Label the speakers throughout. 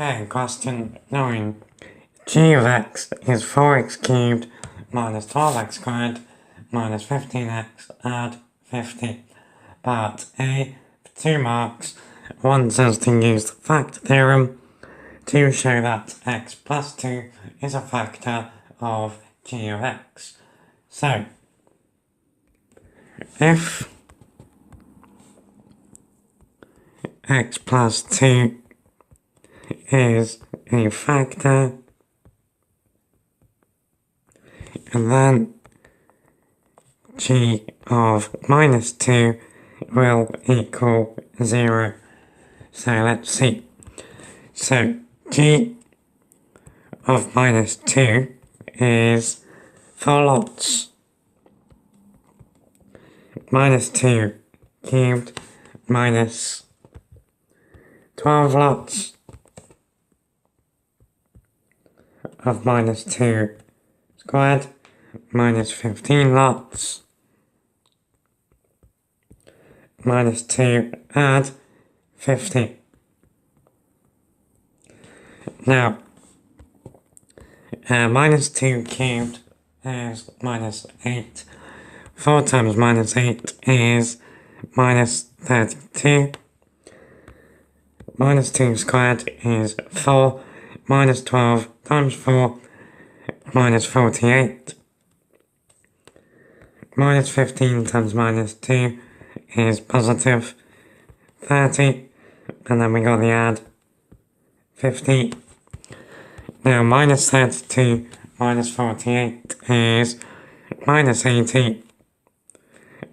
Speaker 1: Okay, question 9. G of x is 4x cubed minus 12x squared minus 15x add 50. Part A, 2 marks. 1 says to use the fact theorem to show that x plus 2 is a factor of g of x. So, if x plus 2 is a factor, and then g of minus 2 will equal 0. So let's see. So g of minus 2 is 4 lots. Minus 2 cubed minus 12 lots of minus 2 squared minus 15 lots minus 2 add 50. Now, minus 2 cubed is minus 8. 4 times minus 8 is minus 32. Minus 2 squared is 4. Minus 12 times 4, minus 48. Minus 15 times minus 2 is positive 30. And then we got the add 50. Now minus 32 minus 48 is minus 80.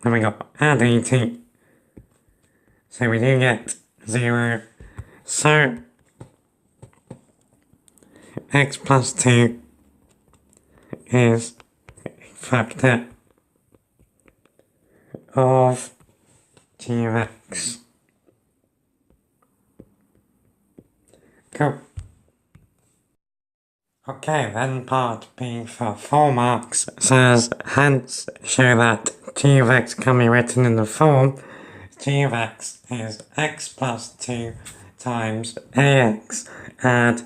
Speaker 1: Then we got add 80. So we do get 0. So x plus 2 is a factor of g of x. Cool. Okay, then part B for 4 marks says, hence show that g of x can be written in the form g of x is x plus 2 times ax add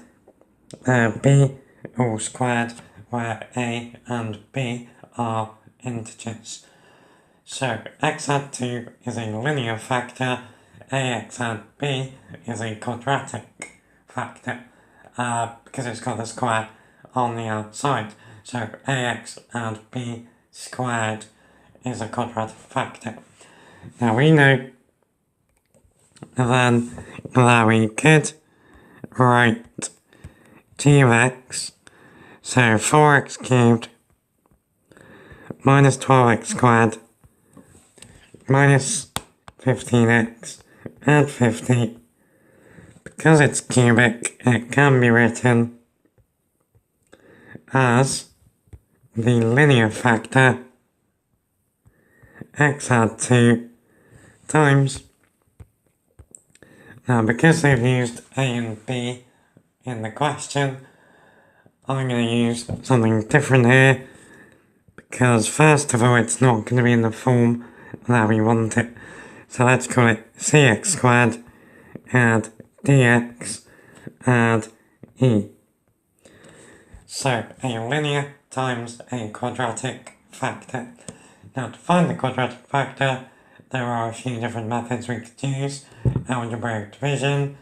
Speaker 1: b all squared, where a and b are integers. So x add 2 is a linear factor, ax add b is a quadratic factor, because it's got the square on the outside. So ax add b squared is a quadratic factor. Now we know then that we could write g of x, so 4x cubed minus 12x squared minus 15x add 50. Because it's cubic, it can be written as the linear factor x add 2 times. Now because they've used a and b in the question, I'm going to use something different here, because first of all it's not going to be in the form that we want it. So let's call it cx squared add dx add e. So a linear times a quadratic factor. Now to find the quadratic factor, there are a few different methods we could use. Algebraic division,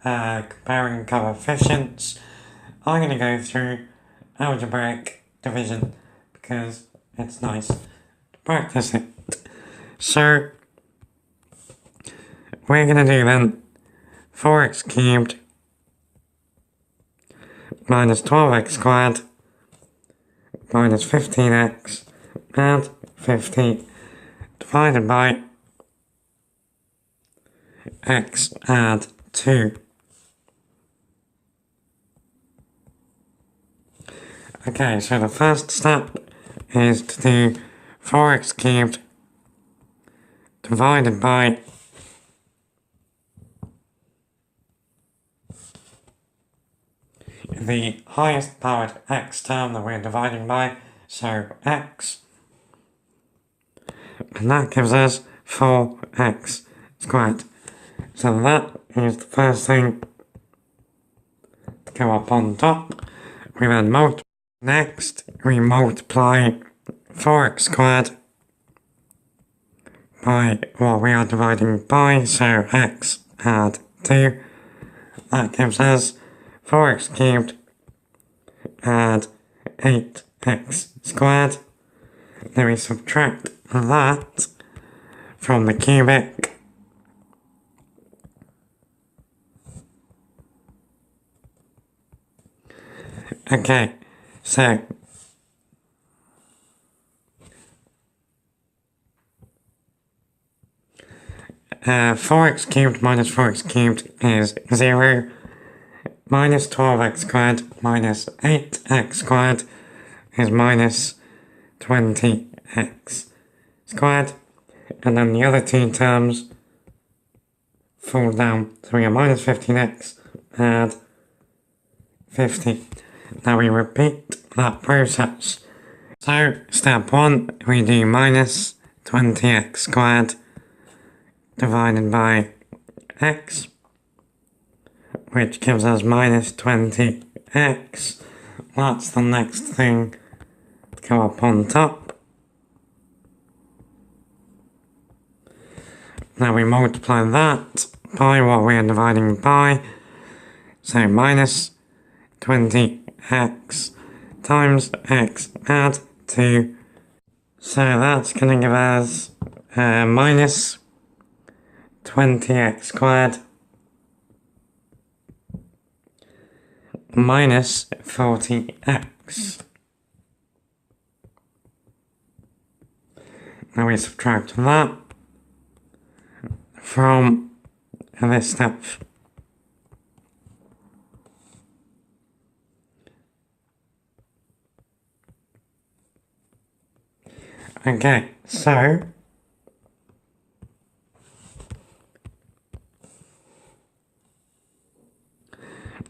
Speaker 1: comparing coefficients. I'm going to go through algebraic division because it's nice to practice it. So we're going to do then 4x cubed minus 12x squared minus 15x add 50 divided by x add 2. Okay, so the first step is to do 4x cubed divided by the highest powered x term that we're dividing by, so x, and that gives us 4x squared. So that is the first thing go up on top. We then multiply. Next, we multiply 4x squared by what we are dividing by, so x add 2. That gives us 4x cubed add 8x squared. Then we subtract that from the cubic. Okay, so 4x cubed minus 4x cubed is 0. Minus 12x squared minus 8x squared is minus 20x squared. And then the other two terms fall down. So we have minus 15x add 50. Now we repeat that process. So step 1, we do minus 20x squared divided by x, which gives us minus 20x. That's the next thing to go up on top. Now we multiply that by what we are dividing by, so minus 20x times x add 2. So that's going to give us minus 20x squared minus 40x. Now we subtract that from this step. Okay, so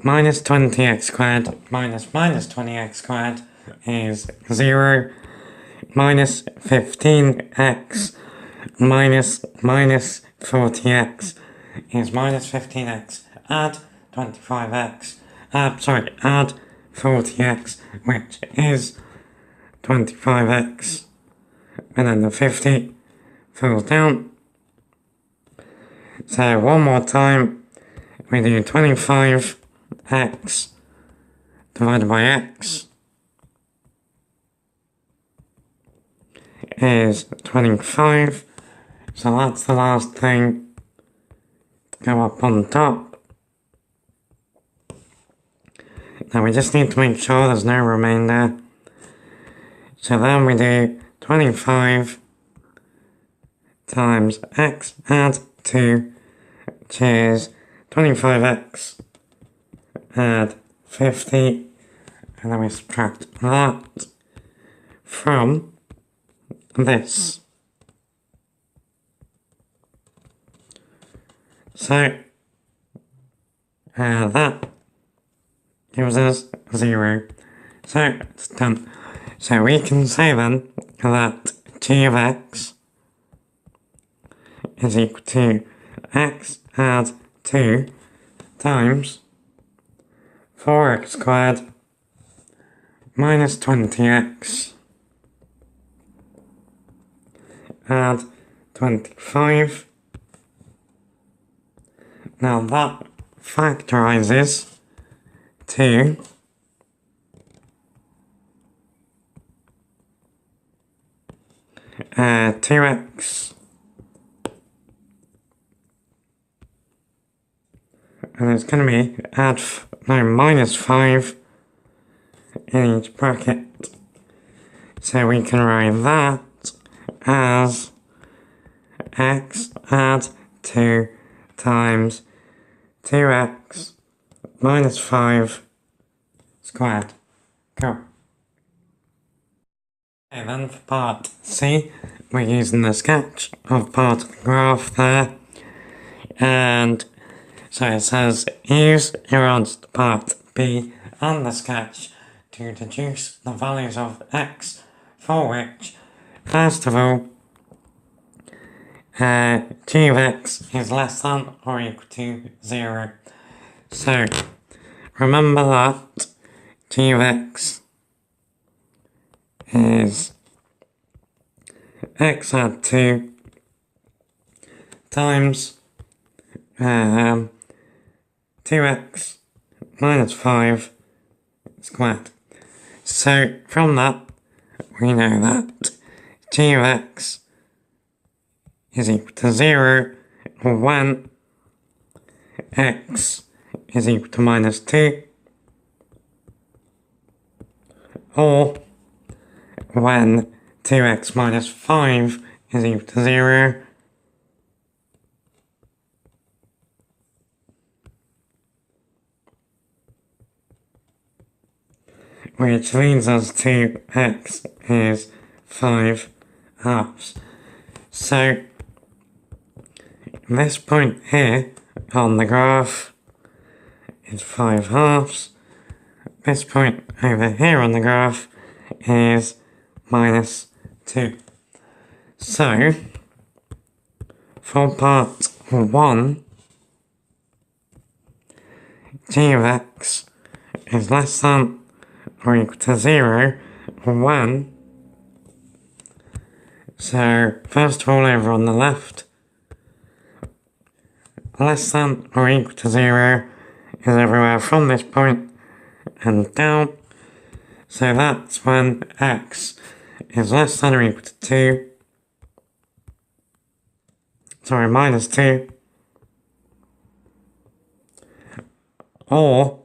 Speaker 1: minus 20x squared minus 20x squared is 0. Minus 15x minus 40x is minus 15x. Add 25x. Add 40x, which is 25x. And then the 50 falls down. So one more time, we do 25x divided by x is 25. So that's the last thing to go up on top. Now we just need to make sure there's no remainder. So then we do 25 times x add 2, which is 25x add 50, and then we subtract that from this. So that gives us 0. So it's done. So we can say then that g of x is equal to x add 2 times 4x squared minus 20x add 25. Now that factorizes to 2x, and it's going to be minus 5 in each bracket. So we can write that as x add 2 times 2x minus 5 squared. Cool. Okay, then for part C, we're using the sketch of part of the graph there. And so it says, use your answer to part B and the sketch to deduce the values of x for which, first of all, g of x is less than or equal to 0. So, remember that g of x is x add 2 times 2x minus 5 squared. So from that, we know that g of x is equal to 0 when x is equal to minus 2, or when 2x minus 5 is equal to 0, which leads us to x is 5 halves. So this point here on the graph is 5 halves. This point over here on the graph is minus 2. So for part 1, g of x is less than or equal to 0 when, so first of all over on the left, less than or equal to 0 is everywhere from this point and down, so that's when x is less than or equal to minus 2, or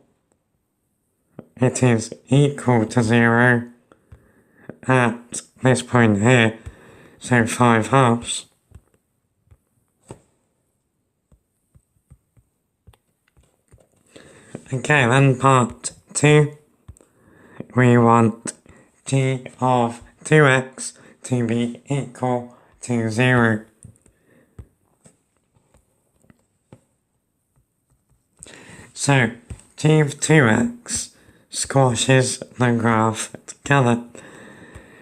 Speaker 1: it is equal to 0 at this point here, so 5 halves. Okay, then part 2, we want g of 2x to be equal to 0. So g of 2x squashes the graph together.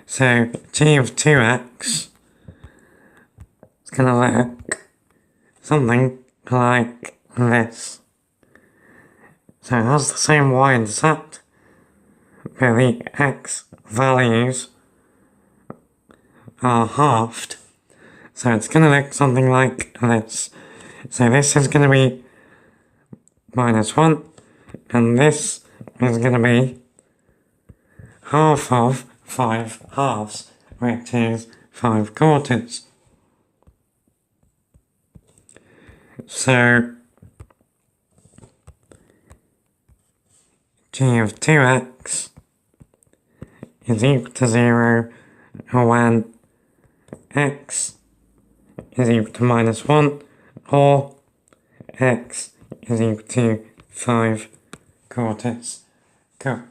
Speaker 1: So g of 2x is going to look something like this. So it has the same y-intercept, but the x values are halved. So it's going to look something like this. So this is going to be minus 1, and this is going to be half of 5 halves, which is 5 quarters. So g of 2x is equal to 0 when x is equal to minus 1, or x is equal to 5 quarters. Cool.